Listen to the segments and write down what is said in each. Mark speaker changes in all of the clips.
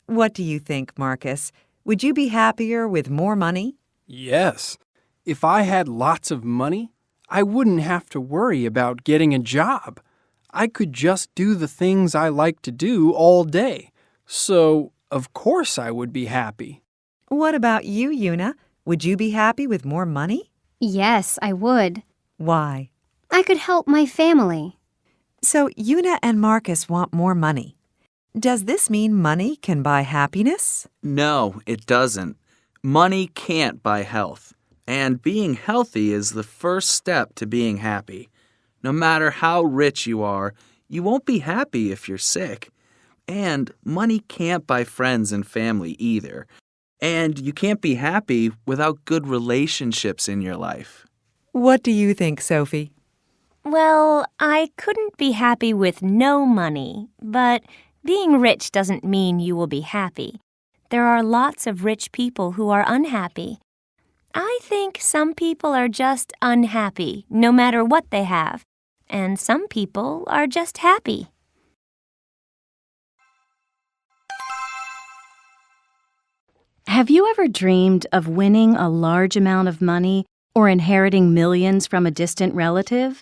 Speaker 1: What do you think, Marcus? Would you be happier with more money?
Speaker 2: Yes. If I had lots of money, I wouldn't have to worry about getting a job. I could just do the things I like to do all day. So, of course I would be happy.
Speaker 1: What about you, Una? Would you be happy with more money?
Speaker 3: Yes, I would.
Speaker 1: Why?
Speaker 3: I could help my family.
Speaker 1: So Una and Marcus want more money. Does this mean money can buy happiness?
Speaker 4: No, it doesn't. Money can't buy health. And being healthy is the first step to being happy. No matter how rich you are, you won't be happy if you're sick. And money can't buy friends and family either. And you can't be happy without good relationships in your life.
Speaker 1: What do you think, Sophie?
Speaker 5: Well, I couldn't be happy with no money, but being rich doesn't mean you will be happy. There are lots of rich people who are unhappy. I think some people are just unhappy, no matter what they have, and some people are just happy.
Speaker 6: Have you ever dreamed of winning a large amount of money or inheriting millions from a distant relative?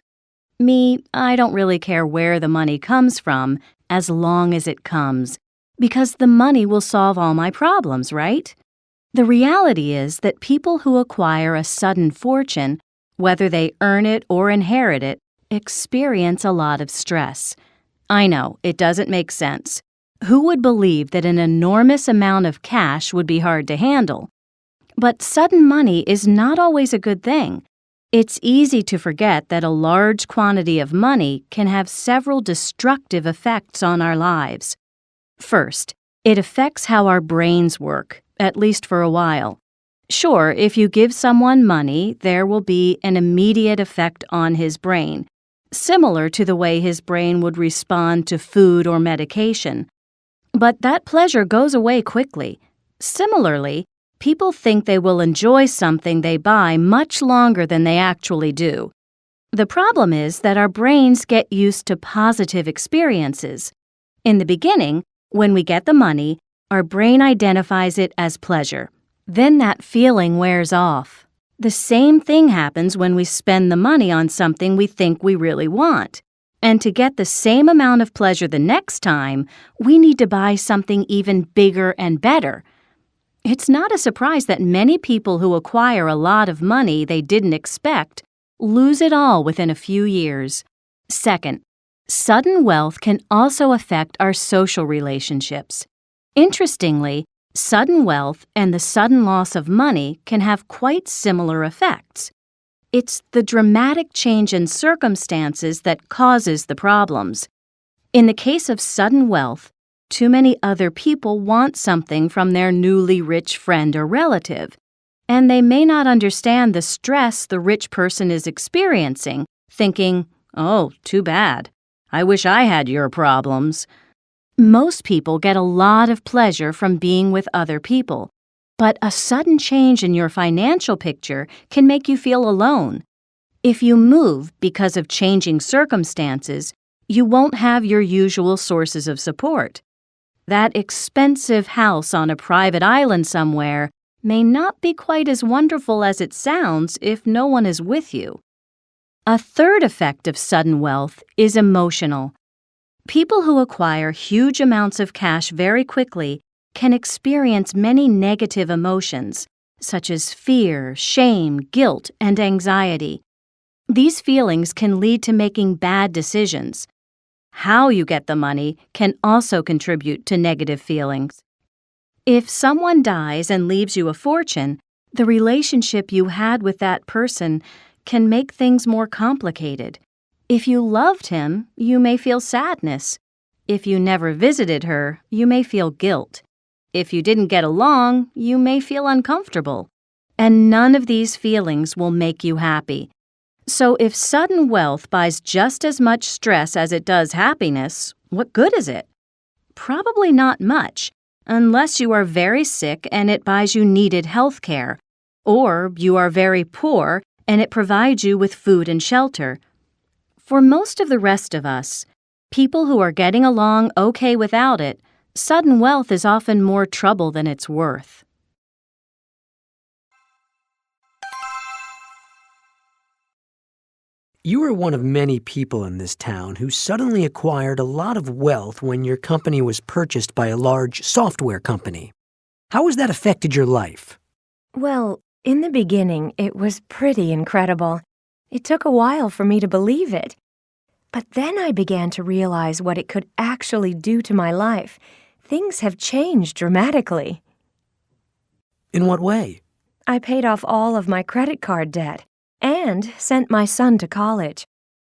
Speaker 6: Me, I don't really care where the money comes from as long as it comes, because the money will solve all my problems, right? The reality is that people who acquire a sudden fortune, whether they earn it or inherit it, experience a lot of stress. I know, it doesn't make sense. Who would believe that an enormous amount of cash would be hard to handle? But sudden money is not always a good thing. It's easy to forget that a large quantity of money can have several destructive effects on our lives. First, it affects how our brains work, at least for a while. Sure, if you give someone money, there will be an immediate effect on his brain, similar to the way his brain would respond to food or medication. But that pleasure goes away quickly. Similarly, people think they will enjoy something they buy much longer than they actually do. The problem is that our brains get used to positive experiences. In the beginning, when we get the money, our brain identifies it as pleasure. Then that feeling wears off. The same thing happens when we spend the money on something we think we really want. And to get the same amount of pleasure the next time, we need to buy something even bigger and better. It's not a surprise that many people who acquire a lot of money they didn't expect lose it all within a few years. Second, sudden wealth can also affect our social relationships. Interestingly, sudden wealth and the sudden loss of money can have quite similar effects. It's the dramatic change in circumstances that causes the problems. In the case of sudden wealth, too many other people want something from their newly rich friend or relative, and they may not understand the stress the rich person is experiencing, thinking, "Oh, too bad. I wish I had your problems." Most people get a lot of pleasure from being with other people, but a sudden change in your financial picture can make you feel alone. If you move because of changing circumstances, you won't have your usual sources of support. That expensive house on a private island somewhere may not be quite as wonderful as it sounds if no one is with you. A third effect of sudden wealth is emotional. People who acquire huge amounts of cash very quickly can experience many negative emotions, such as fear, shame, guilt, and anxiety. These feelings can lead to making bad decisions. How you get the money can also contribute to negative feelings. If someone dies and leaves you a fortune, the relationship you had with that person can make things more complicated. If you loved him, you may feel sadness. If you never visited her, you may feel guilt. If you didn't get along, you may feel uncomfortable. And none of these feelings will make you happy. So if sudden wealth buys just as much stress as it does happiness, what good is it? Probably not much, unless you are very sick and it buys you needed health care, or you are very poor and it provides you with food and shelter. For most of the rest of us, people who are getting along okay without it, Sudden wealth is often more trouble than it's worth.
Speaker 7: You are one of many people in this town who suddenly acquired a lot of wealth when your company was purchased by a large software company. How has that affected your life?
Speaker 5: Well, in the beginning, it was pretty incredible. It took a while for me to believe it. But then I began to realize what it could actually do to my life. Things have changed dramatically.
Speaker 7: In what way?
Speaker 5: I paid off all of my credit card debt and sent my son to college.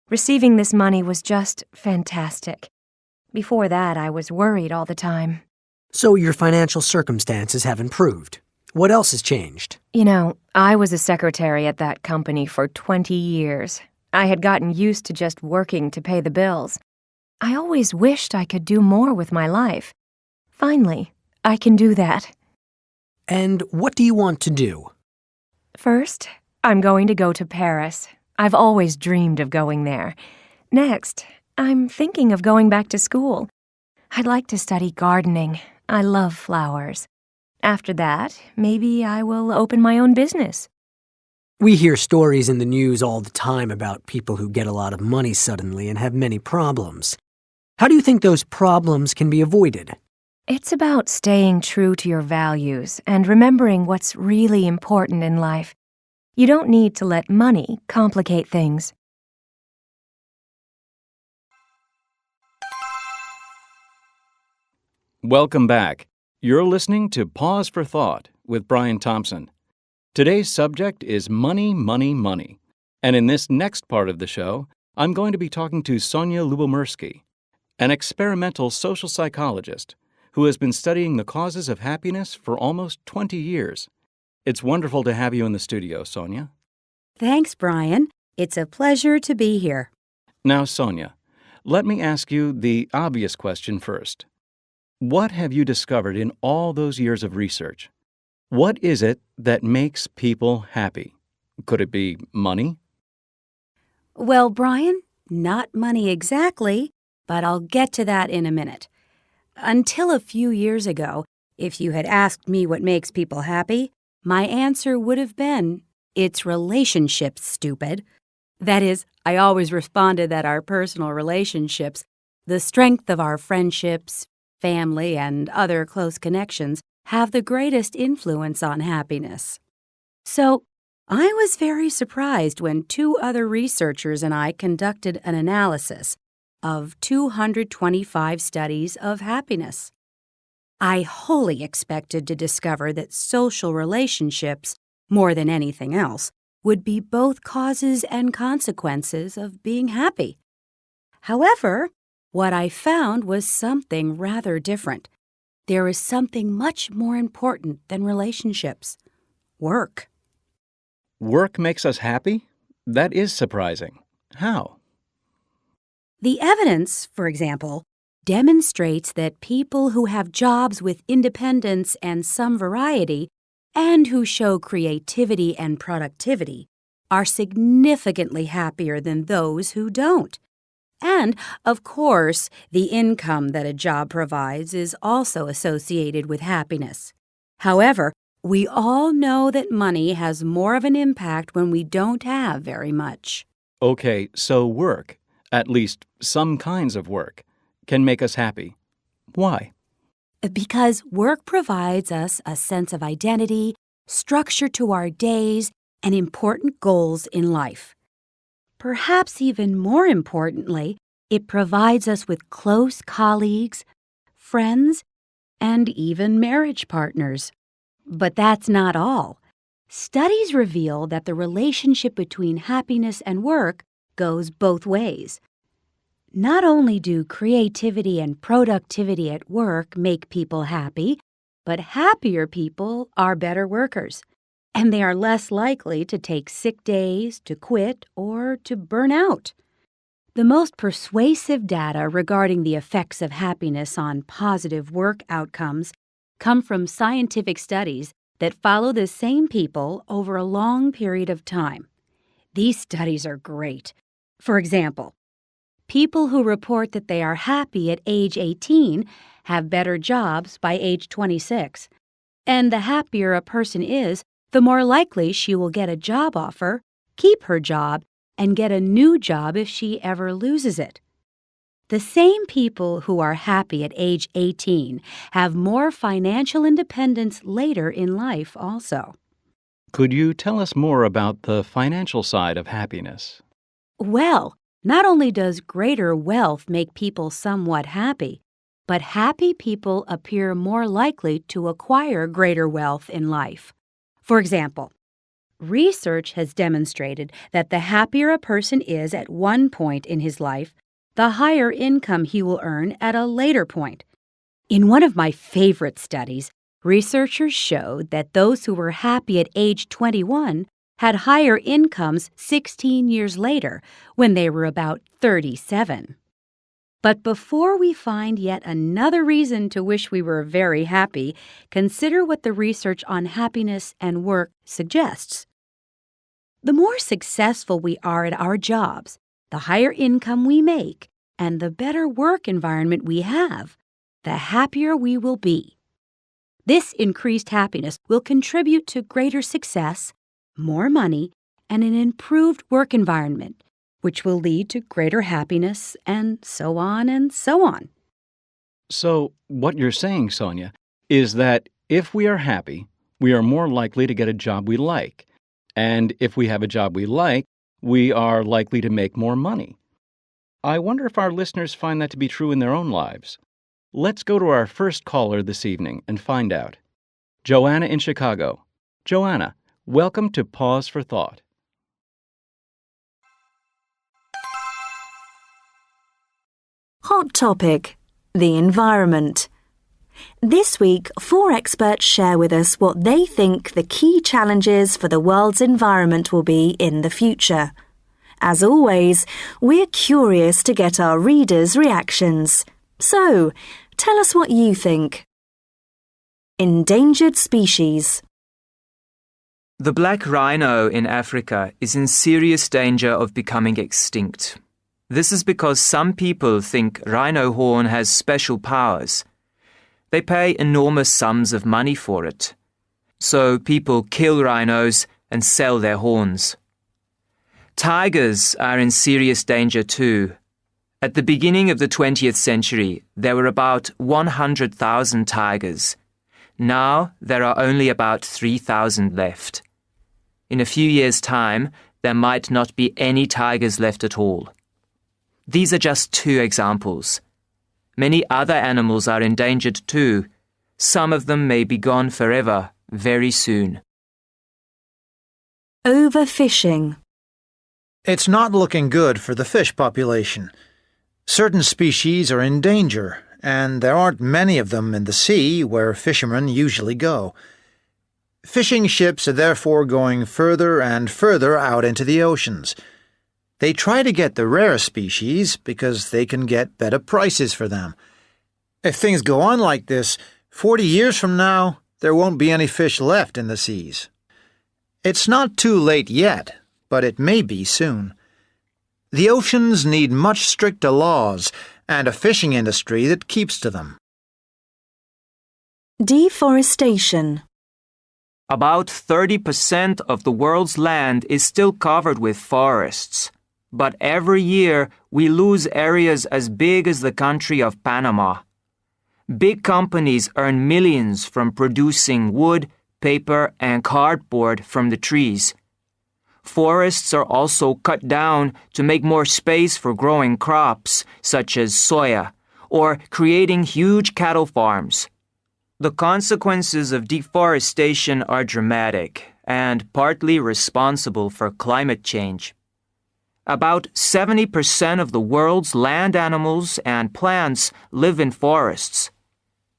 Speaker 5: Receiving this money was just fantastic. Before that, I was worried all the time.
Speaker 7: So your financial circumstances have improved. What else has changed?
Speaker 5: You know, I was a secretary at that company for 20 years. I had gotten used to just working to pay the bills. I always wished I could do more with my life. Finally, I can do that.
Speaker 7: And what do you want to do?
Speaker 5: First, I'm going to go to Paris. I've always dreamed of going there. Next, I'm thinking of going back to school. I'd like to study gardening. I love flowers. After that, maybe I will open my own business.
Speaker 7: We hear stories in the news all the time about people who get a lot of money suddenly and have many problems. How do you think those problems can be avoided?
Speaker 5: It's about staying true to your values and remembering what's really important in life. You don't need to let money complicate things.
Speaker 8: Welcome back. You're listening to Pause for Thought with Brian Thompson. Today's subject is money, money, money. And in this next part of the show, I'm going to be talking to Sonia Lubomirsky, an experimental social psychologist who has been studying the causes of happiness for almost 20 years. It's wonderful to have you in the studio, Sonia.
Speaker 9: Thanks, Brian. It's a pleasure to be here.
Speaker 8: Now, Sonia, let me ask you the obvious question first. What have you discovered in all those years of research? What is it that makes people happy? Could it be money?
Speaker 9: Well, Brian, not money exactly, but I'll get to that in a minute. Until a few years ago, if you had asked me what makes people happy, my answer would have been, it's relationships, stupid. That is, I always responded that our personal relationships, the strength of our friendships, family, and other close connections, have the greatest influence on happiness. So, I was very surprised when two other researchers and I conducted an analysis of 225 studies of happiness. I wholly expected to discover that social relationships, more than anything else, would be both causes and consequences of being happy. However, what I found was something rather different. There is something much more important than relationships: work.
Speaker 8: Work makes us happy? That is surprising. How?
Speaker 9: The evidence, for example, demonstrates that people who have jobs with independence and some variety, and who show creativity and productivity, are significantly happier than those who don't. And, of course, the income that a job provides is also associated with happiness. However, we all know that money has more of an impact when we don't have very much.
Speaker 8: Okay, so work, at least some kinds of work, can make us happy. Why?
Speaker 9: Because work provides us a sense of identity, structure to our days, and important goals in life. Perhaps even more importantly, it provides us with close colleagues, friends, and even marriage partners. But that's not all. Studies reveal that the relationship between happiness and work goes both ways. Not only do creativity and productivity at work make people happy, but happier people are better workers, and they are less likely to take sick days, to quit, or to burn out. The most persuasive data regarding the effects of happiness on positive work outcomes come from scientific studies that follow the same people over a long period of time. These studies are great. For example, People who report that they are happy at age 18 have better jobs by age 26. And the happier a person is, the more likely she will get a job offer, keep her job, and get a new job if she ever loses it. The same people who are happy at age 18 have more financial independence later in life also.
Speaker 8: Could you tell us more about the financial side of happiness?
Speaker 9: Well, not only does greater wealth make people somewhat happy, but happy people appear more likely to acquire greater wealth in life. For example, research has demonstrated that the happier a person is at one point in his life, the higher income he will earn at a later point. In one of my favorite studies, researchers showed that those who were happy at age 21 had higher incomes 16 years later, when they were about 37. But before we find yet another reason to wish we were very happy, consider what the research on happiness and work suggests. The more successful we are at our jobs, the higher income we make, and the better work environment we have, the happier we will be. This increased happiness will contribute to greater success, more money, and an improved work environment, which will lead to greater happiness, and so on and so on.
Speaker 8: So, what you're saying, Sonia, is that if we are happy, we are more likely to get a job we like. And if we have a job we like, we are likely to make more money. I wonder if our listeners find that to be true in their own lives. Let's go to our first caller this evening and find out. Joanna in Chicago. Joanna, welcome to Pause for Thought.
Speaker 10: Hot topic: the environment. This week, 4 experts share with us what they think the key challenges for the world's environment will be in the future. As always, we're curious to get our readers' reactions. So, tell us what you think. Endangered species.
Speaker 11: The black rhino in Africa is in serious danger of becoming extinct. This is because some people think rhino horn has special powers. They pay enormous sums of money for it. So people kill rhinos and sell their horns. Tigers are in serious danger too. At the beginning of the 20th century, there were about 100,000 tigers. Now there are only about 3,000 left. In a few years' time, there might not be any tigers left at all. These are just 2 examples. Many other animals are endangered too. Some of them may be gone forever, very soon.
Speaker 10: Overfishing.
Speaker 12: It's not looking good for the fish population. Certain species are in danger, and there aren't many of them in the sea where fishermen usually go. Fishing ships are therefore going further and further out into the oceans. They try to get the rare species because they can get better prices for them. If things go on like this, 40 years from now, there won't be any fish left in the seas. It's not too late yet, but it may be soon. The oceans need much stricter laws and a fishing industry that keeps to them.
Speaker 10: Deforestation.
Speaker 11: About 30% of the world's land is still covered with forests. But every year, we lose areas as big as the country of Panama. Big companies earn millions from producing wood, paper, and cardboard from the trees. Forests are also cut down to make more space for growing crops, such as soya, or creating huge cattle farms. The consequences of deforestation are dramatic and partly responsible for climate change. About 70% of the world's land animals and plants live in forests.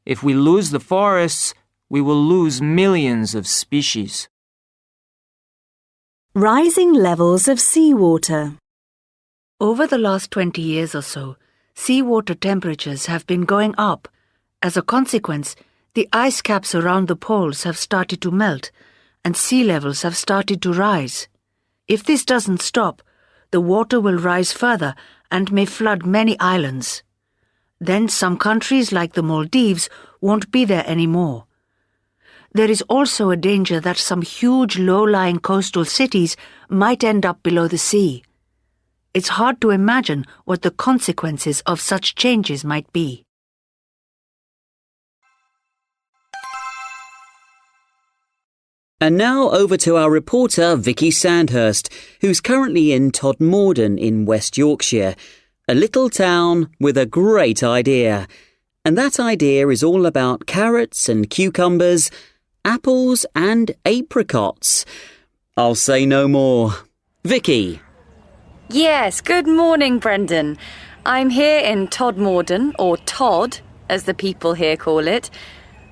Speaker 11: If we lose the forests, we will lose millions of species.
Speaker 10: Rising levels of seawater.
Speaker 13: Over the last 20 years or so, seawater temperatures have been going up. As a consequence, the ice caps around the poles have started to melt, and sea levels have started to rise. If this doesn't stop, the water will rise further and may flood many islands. Then some countries like the Maldives won't be there anymore. There is also a danger that some huge low-lying coastal cities might end up below the sea. It's hard to imagine what the consequences of such changes might be.
Speaker 14: And now over to our reporter Vicky Sandhurst, who's currently in Todmorden in West Yorkshire, a little town with a great idea. And that idea is all about carrots and cucumbers, apples and apricots. I'll say no more. Vicky.
Speaker 15: Yes, good morning, Brendan. I'm here in Todmorden, or Todd, as the people here call it.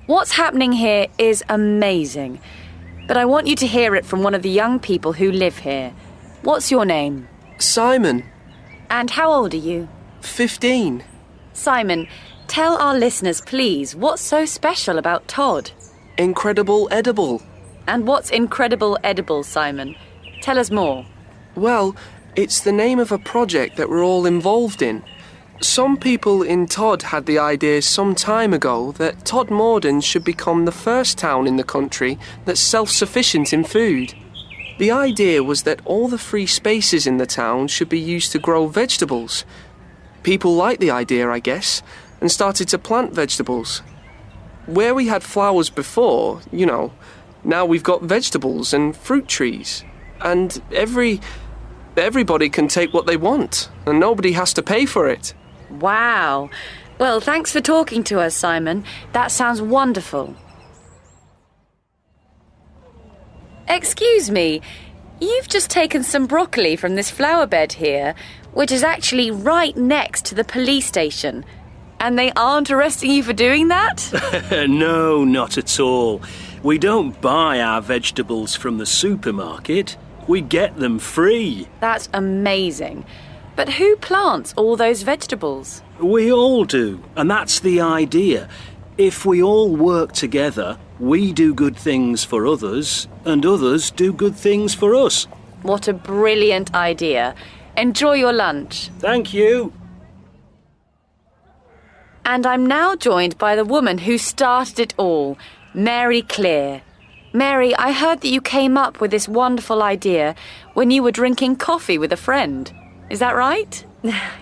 Speaker 15: What's happening here is amazing. But I want you to hear it from one of the young people who live here. What's your name?
Speaker 16: Simon.
Speaker 15: And how old are you?
Speaker 16: 15.
Speaker 15: Simon, tell our listeners, please, what's so special about Todd?
Speaker 16: Incredible edible.
Speaker 15: And what's incredible edible, Simon? Tell us more.
Speaker 16: Well, it's the name of a project that we're all involved in. Some people in Todd had the idea some time ago that Todmorden should become the first town in the country that's self-sufficient in food. The idea was that all the free spaces in the town should be used to grow vegetables. People liked the idea, I guess, and started to plant vegetables. Where we had flowers before, now we've got vegetables and fruit trees. And everybody can take what they want, and nobody has to pay for it.
Speaker 15: Wow. Well, thanks for talking to us, Simon. That sounds wonderful. Excuse me, you've just taken some broccoli from this flower bed here, which is actually right next to the police station. And they aren't arresting you for doing that?
Speaker 17: No, not at all. We don't buy our vegetables from the supermarket. We get them free.
Speaker 15: That's amazing. But who plants all those vegetables?
Speaker 17: We all do, and that's the idea. If we all work together, we do good things for others, and others do good things for us.
Speaker 15: What a brilliant idea. Enjoy your lunch.
Speaker 17: Thank you.
Speaker 15: And I'm now joined by the woman who started it all, Mary Clear. Mary, I heard that you came up with this wonderful idea when you were drinking coffee with a friend. Is that right?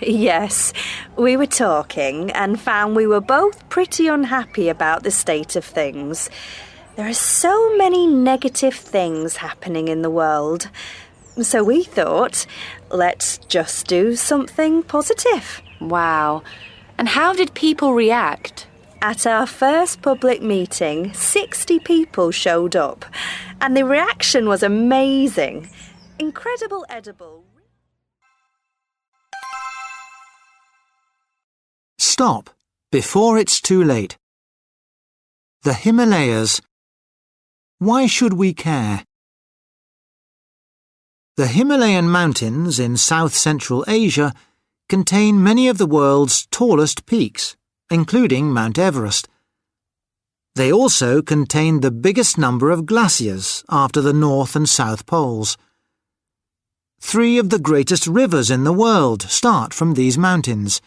Speaker 10: Yes, we were talking and found we were both pretty unhappy about the state of things. There are so many negative things happening in the world. So we thought, let's just do something positive.
Speaker 15: Wow. And how did people react?
Speaker 10: At our first public meeting, 60 people showed up, and the reaction was amazing. Incredible edible.
Speaker 12: Stop before it's too late. The Himalayas. Why should we care? The Himalayan mountains in south-central Asia contain many of the world's tallest peaks, including Mount Everest. They also contain the biggest number of glaciers after the North and South Poles. 3 of the greatest rivers in the world start from these mountains: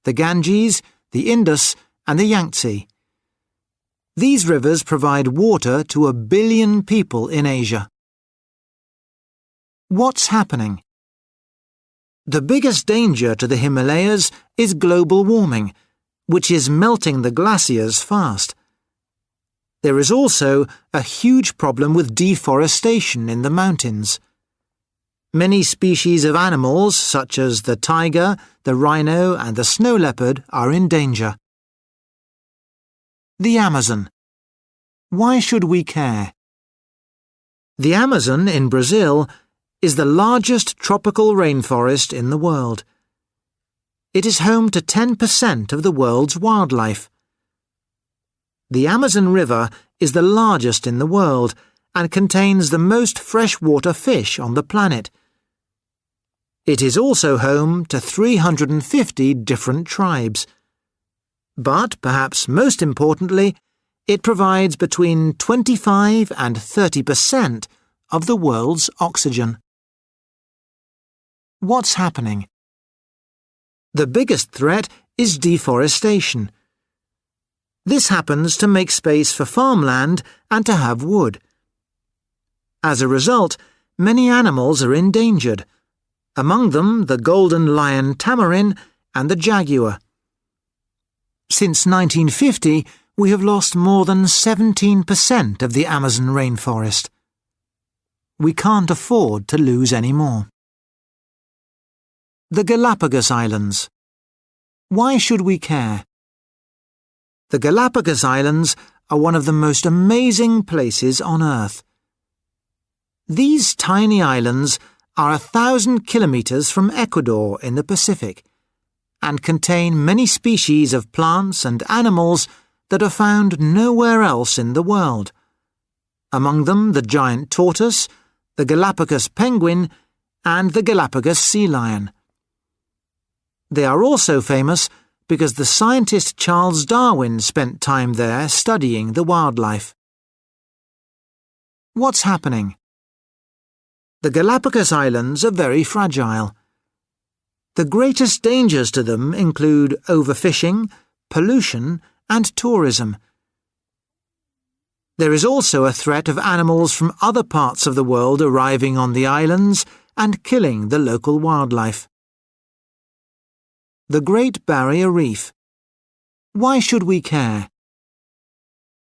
Speaker 12: the Ganges, the Indus, and the Yangtze. These rivers provide water to 1 billion people in Asia. What's happening? The biggest danger to the Himalayas is global warming, which is melting the glaciers fast. There is also a huge problem with deforestation in the mountains. Many species of animals, such as the tiger, the rhino, and the snow leopard, are in danger. The Amazon. Why should we care? The Amazon in Brazil is the largest tropical rainforest in the world. It is home to 10% of the world's wildlife. The Amazon River is the largest in the world and contains the most freshwater fish on the planet. It is also home to 350 different tribes. But, perhaps most importantly, it provides between 25 and 30% of the world's oxygen. What's happening? The biggest threat is deforestation. This happens to make space for farmland and to have wood. As a result, many animals are endangered, among them the golden lion tamarin and the jaguar. Since 1950, we have lost more than 17% of the Amazon rainforest. We can't afford to lose any more. The Galapagos Islands. Why should we care? The Galapagos Islands are one of the most amazing places on Earth. These tiny islands are 1,000 kilometers from Ecuador in the Pacific and contain many species of plants and animals that are found nowhere else in the world. Among them the giant tortoise, the Galapagos penguin, and the Galapagos sea lion. They are also famous because the scientist Charles Darwin spent time there studying the wildlife. What's happening? The Galapagos Islands are very fragile. The greatest dangers to them include overfishing, pollution, and tourism. There is also a threat of animals from other parts of the world arriving on the islands and killing the local wildlife. The Great Barrier Reef. Why should we care?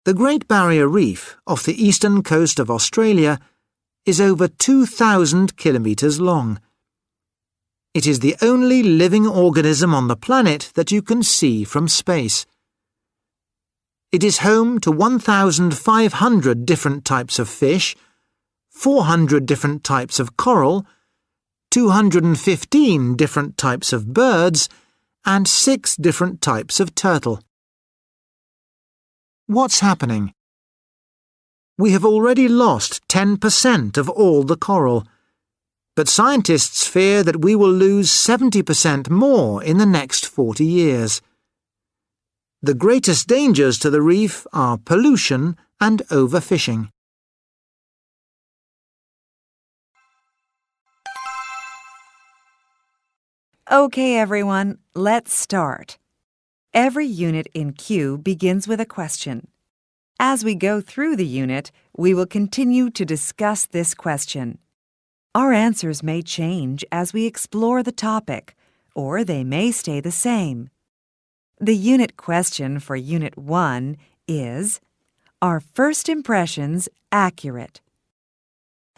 Speaker 12: The Great Barrier Reef, off the eastern coast of Australia, is over 2,000 kilometres long. It is the only living organism on the planet that you can see from space. It is home to 1,500 different types of fish, 400 different types of coral, 215 different types of birds, and 6 different types of turtle. What's happening? We have already lost 10% of all the coral, but scientists fear that we will lose 70% more in the next 40 years. The greatest dangers to the reef are pollution and overfishing.
Speaker 1: Okay, everyone, let's start. Every unit in Q begins with a question. As we go through the unit, we will continue to discuss this question. Our answers may change as we explore the topic, or they may stay the same. The unit question for Unit 1 is, are first impressions accurate?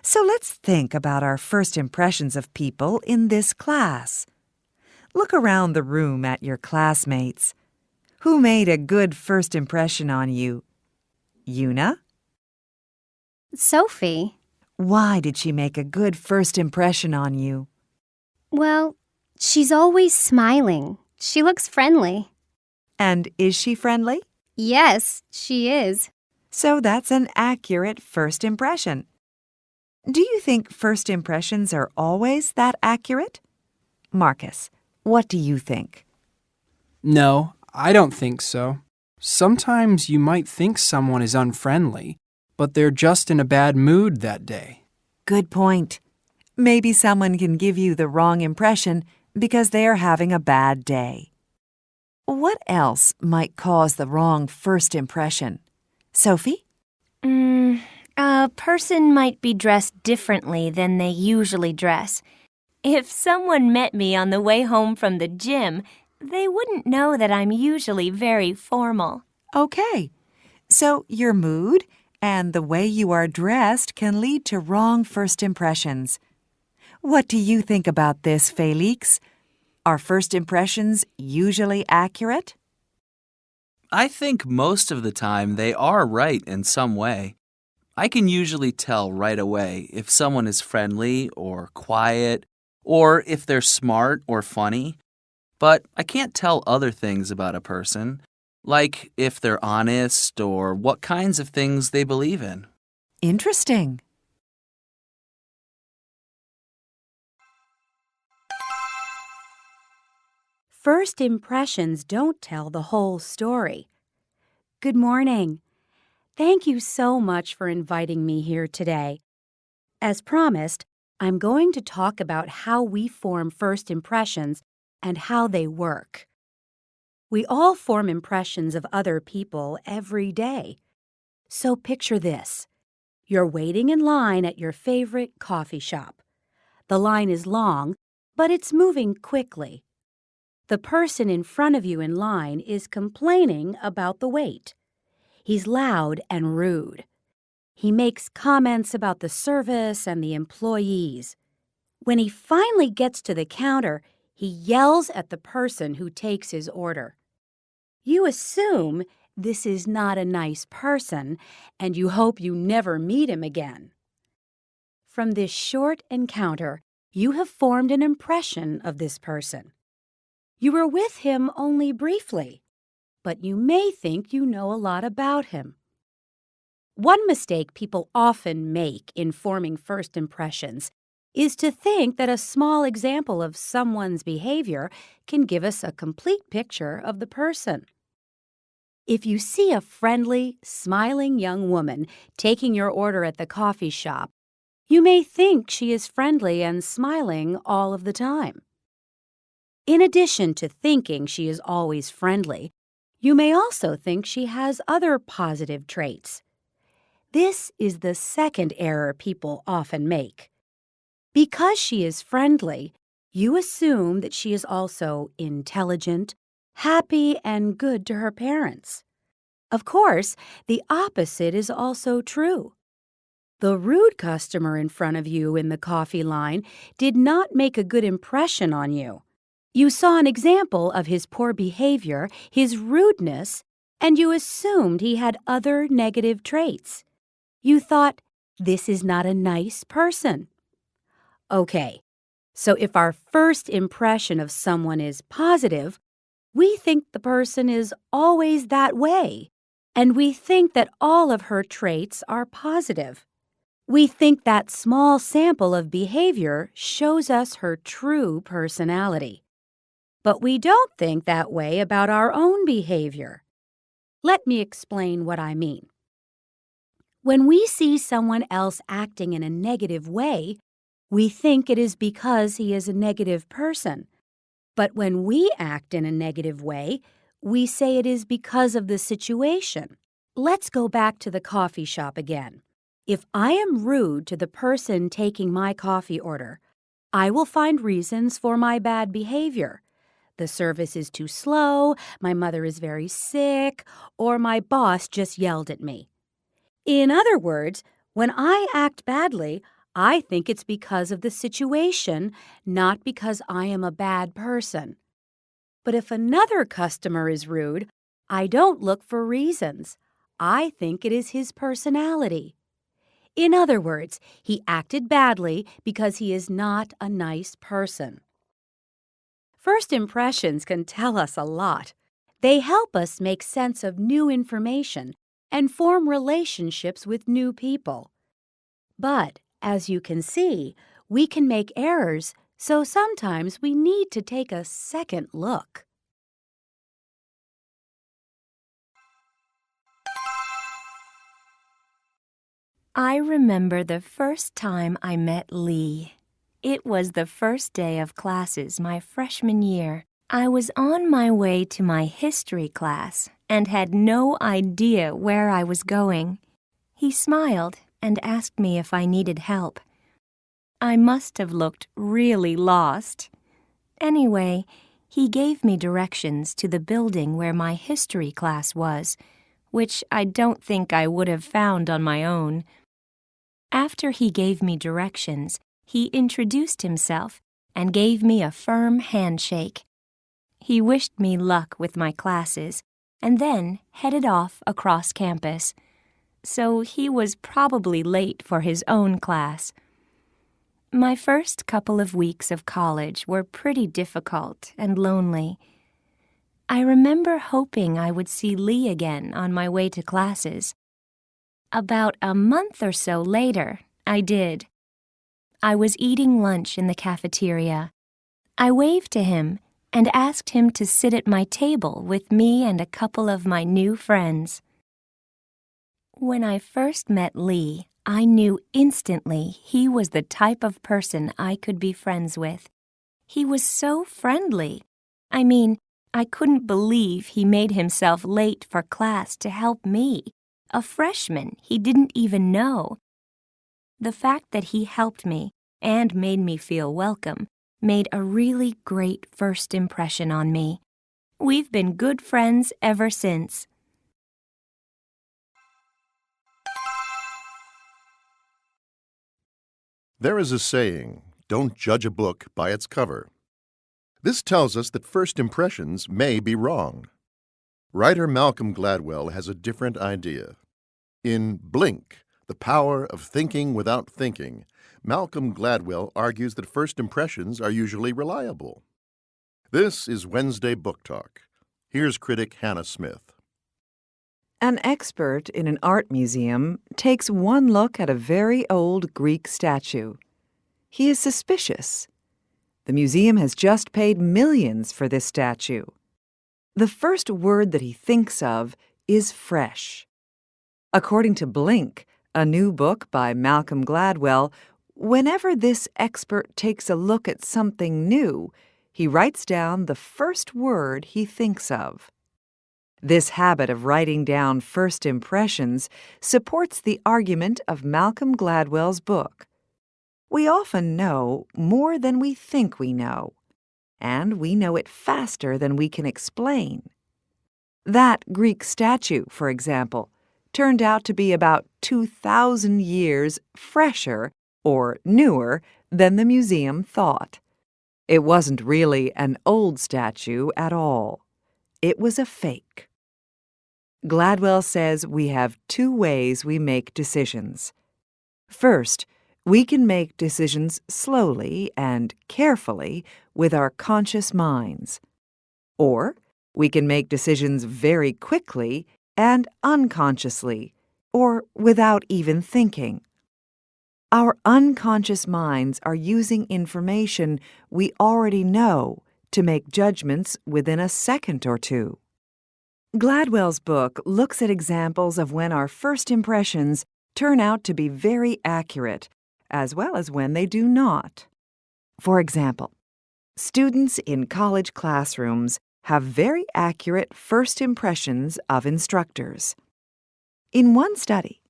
Speaker 1: So let's think about our first impressions of people in this class. Look around the room at your classmates. Who made a good first impression on you? Una?
Speaker 3: Sophie.
Speaker 1: Why did she make a good first impression on you?
Speaker 3: Well, she's always smiling. She looks friendly.
Speaker 1: And is she friendly?
Speaker 3: Yes, she is.
Speaker 1: So that's an accurate first impression. Do you think first impressions are always that accurate? Marcus, what do you think?
Speaker 2: No, I don't think so. Sometimes you might think someone is unfriendly, but they're just in a bad mood that day.
Speaker 1: Good point. Maybe someone can give you the wrong impression because they are having a bad day. What else might cause the wrong first impression? Sophie?
Speaker 5: A person might be dressed differently than they usually dress. If someone met me on the way home from the gym, they wouldn't know that I'm usually very formal.
Speaker 1: Okay. So your mood and the way you are dressed can lead to wrong first impressions. What do you think about this, Felix? Are first impressions usually accurate?
Speaker 4: I think most of the time they are right in some way. I can usually tell right away if someone is friendly or quiet, or if they're smart or funny. But I can't tell other things about a person, like if they're honest or what kinds of things they believe in.
Speaker 1: Interesting.
Speaker 9: First impressions don't tell the whole story. Good morning. Thank you so much for inviting me here today. As promised, I'm going to talk about how we form first impressions and how they work. We all form impressions of other people every day. So picture this. You're waiting in line at your favorite coffee shop. The line is long, but it's moving quickly. The person in front of you in line is complaining about the wait. He's loud and rude. He makes comments about the service and the employees. When he finally gets to the counter, he yells at the person who takes his order. You assume this is not a nice person, and you hope you never meet him again. From this short encounter, you have formed an impression of this person. You were with him only briefly, but you may think you know a lot about him. One mistake people often make in forming first impressions is to think that a small example of someone's behavior can give us a complete picture of the person. If you see a friendly, smiling young woman taking your order at the coffee shop, you may think she is friendly and smiling all of the time. In addition to thinking she is always friendly, you may also think she has other positive traits. This is the second error people often make. Because she is friendly, you assume that she is also intelligent, happy, and good to her parents. Of course, the opposite is also true. The rude customer in front of you in the coffee line did not make a good impression on you. You saw an example of his poor behavior, his rudeness, and you assumed he had other negative traits. You thought, this is not a nice person. Okay, so if our first impression of someone is positive, we think the person is always that way, and we think that all of her traits are positive. We think that small sample of behavior shows us her true personality. But we don't think that way about our own behavior. Let me explain what I mean. When we see someone else acting in a negative way, we think it is because he is a negative person. But when we act in a negative way, we say it is because of the situation. Let's go back to the coffee shop again. If I am rude to the person taking my coffee order, I will find reasons for my bad behavior. The service is too slow, my mother is very sick, or my boss just yelled at me. In other words, when I act badly, I think it's because of the situation, not because I am a bad person. But if another customer is rude, I don't look for reasons. I think it is his personality. In other words, he acted badly because he is not a nice person. First impressions can tell us a lot. They help us make sense of new information and form relationships with new people. But, as you can see, we can make errors, so sometimes we need to take a second look.
Speaker 5: I remember the first time I met Lee. It was the first day of classes my freshman year. I was on my way to my history class and had no idea where I was going. He smiled and asked me if I needed help. I must have looked really lost. Anyway, he gave me directions to the building where my history class was, which I don't think I would have found on my own. After he gave me directions, he introduced himself and gave me a firm handshake. He wished me luck with my classes and then headed off across campus. So he was probably late for his own class. My first couple of weeks of college were pretty difficult and lonely. I remember hoping I would see Lee again on my way to classes. About a month or so later, I did. I was eating lunch in the cafeteria. I waved to him and asked him to sit at my table with me and a couple of my new friends. When I first met Lee, I knew instantly he was the type of person I could be friends with. He was so friendly I mean, I couldn't believe he made himself late for class to help me, a freshman he didn't even know. The fact that he helped me and made me feel welcome made a really great first impression on me. We've been good friends ever since.
Speaker 18: There is a saying, "Don't judge a book by its cover." This tells us that first impressions may be wrong. Writer Malcolm Gladwell has a different idea. In Blink, The Power of Thinking Without Thinking, Malcolm Gladwell argues that first impressions are usually reliable. This is Wednesday Book Talk. Here's critic Hannah Smith.
Speaker 1: An expert in an art museum takes one look at a very old Greek statue. He is suspicious. The museum has just paid millions for this statue. The first word that he thinks of is fresh. According to Blink, a new book by Malcolm Gladwell, whenever this expert takes a look at something new, he writes down the first word he thinks of. This habit of writing down first impressions supports the argument of Malcolm Gladwell's book. We often know more than we think we know, and we know it faster than we can explain. That Greek statue, for example, turned out to be about 2,000 years fresher or newer than the museum thought. It wasn't really an old statue at all. It was a fake. Gladwell says we have two ways we make decisions. First, we can make decisions slowly and carefully with our conscious minds. Or we can make decisions very quickly and unconsciously, or without even thinking. Our unconscious minds are using information we already know to make judgments within a second or two. Gladwell's book looks at examples of when our first impressions turn out to be very accurate, as well as when they do not. For example, students in college classrooms have very accurate first impressions of instructors. In one study,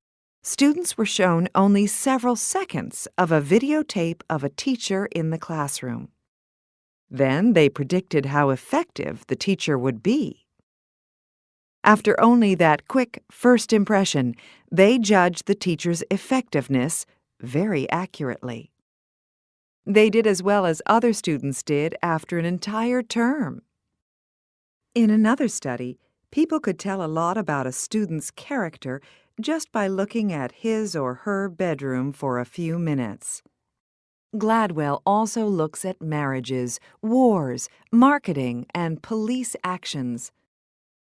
Speaker 1: students were shown only several seconds of a videotape of a teacher in the classroom. Then they predicted how effective the teacher would be. After only that quick first impression, they judged the teacher's effectiveness very accurately. They did as well as other students did after an entire term. In another study, people could tell a lot about a student's character just by looking at his or her bedroom for a few minutes. Gladwell also looks at marriages, wars, marketing, and police actions.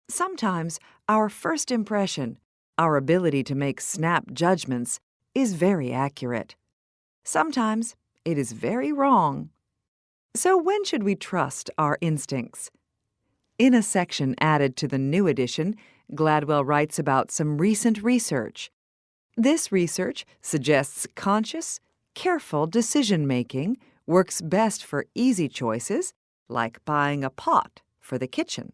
Speaker 1: Sometimes our first impression, our ability to make snap judgments, is very accurate. Sometimes it is very wrong. So when should we trust our instincts? In a section added to the new edition, Gladwell writes about some recent research. This research suggests conscious, careful decision-making works best for easy choices, like buying a pot for the kitchen.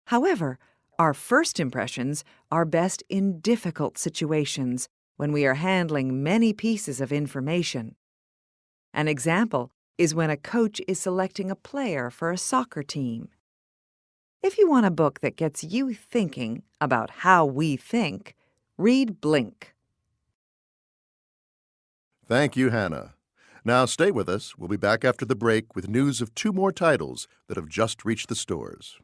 Speaker 1: However, our first impressions are best in difficult situations when we are handling many pieces of information. An example is when a coach is selecting a player for a soccer team. If you want a book that gets you thinking about how we think, read Blink.
Speaker 18: Thank you, Hannah. Now stay with us. We'll be back after the break with news of two more titles that have just reached the stores.